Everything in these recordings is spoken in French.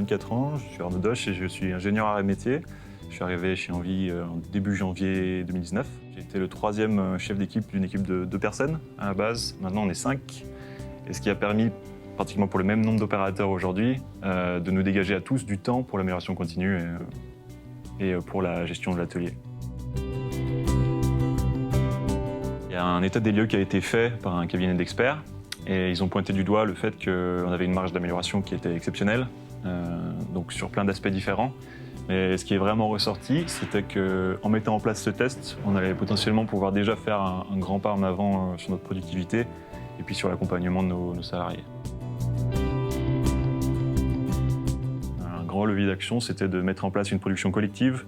24 ans, je suis Arnaud Doche et je suis ingénieur arts et métiers. Je suis arrivé chez Envie en début janvier 2019. J'ai été le 3e chef d'équipe d'une équipe de 2 personnes à la base. Maintenant, on est 5. Et ce qui a permis, pratiquement pour le même nombre d'opérateurs aujourd'hui, de nous dégager à tous du temps pour l'amélioration continue et pour la gestion de l'atelier. Il y a un état des lieux qui a été fait par un cabinet d'experts et ils ont pointé du doigt le fait qu'on avait une marge d'amélioration qui était exceptionnelle, donc sur plein d'aspects différents. Mais ce qui est vraiment ressorti, c'était qu'en mettant en place ce test, on allait potentiellement pouvoir déjà faire un grand pas en avant sur notre productivité et puis sur l'accompagnement de nos salariés. Un grand levier d'action, c'était de mettre en place une production collective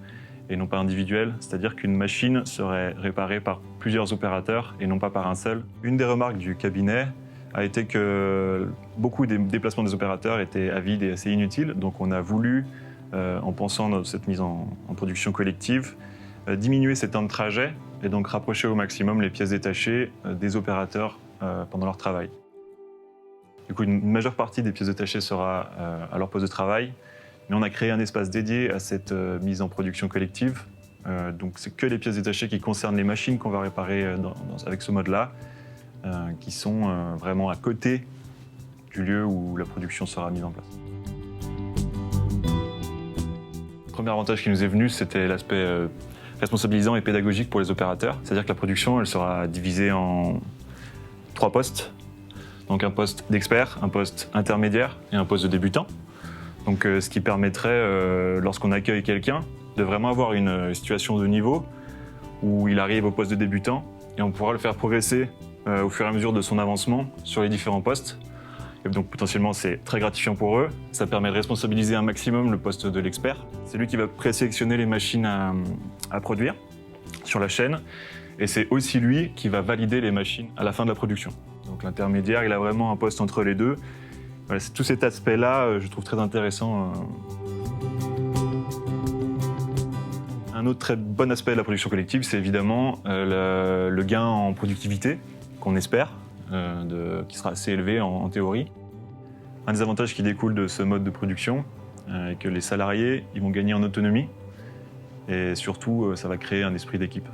et non pas individuelle, c'est-à-dire qu'une machine serait réparée par plusieurs opérateurs et non pas par un seul. Une des remarques du cabinet a été que beaucoup des déplacements des opérateurs étaient avides et assez inutiles, donc on a voulu, en pensant à cette mise en production collective, diminuer ces temps de trajet et donc rapprocher au maximum les pièces détachées des opérateurs pendant leur travail. Du coup, une majeure partie des pièces détachées sera à leur poste de travail, mais on a créé un espace dédié à cette mise en production collective. Donc c'est que les pièces détachées qui concernent les machines qu'on va réparer avec ce mode-là, qui sont vraiment à côté du lieu où la production sera mise en place. Le premier avantage qui nous est venu, c'était l'aspect responsabilisant et pédagogique pour les opérateurs. C'est-à-dire que la production, elle sera divisée en 3 postes. Donc un poste d'expert, un poste intermédiaire et un poste de débutant. Donc ce qui permettrait, lorsqu'on accueille quelqu'un, de vraiment avoir une situation de niveau où il arrive au poste de débutant et on pourra le faire progresser au fur et à mesure de son avancement sur les différents postes. Et donc potentiellement c'est très gratifiant pour eux. Ça permet de responsabiliser un maximum le poste de l'expert. C'est lui qui va présélectionner les machines à produire sur la chaîne et c'est aussi lui qui va valider les machines à la fin de la production. Donc l'intermédiaire, il a vraiment un poste entre les deux. Voilà, tout cet aspect-là, je trouve très intéressant. Un autre très bon aspect de la production collective, c'est évidemment le gain en productivité qu'on espère, qui sera assez élevé en théorie. Un des avantages qui découle de ce mode de production est que les salariés ils vont gagner en autonomie et surtout, ça va créer un esprit d'équipe.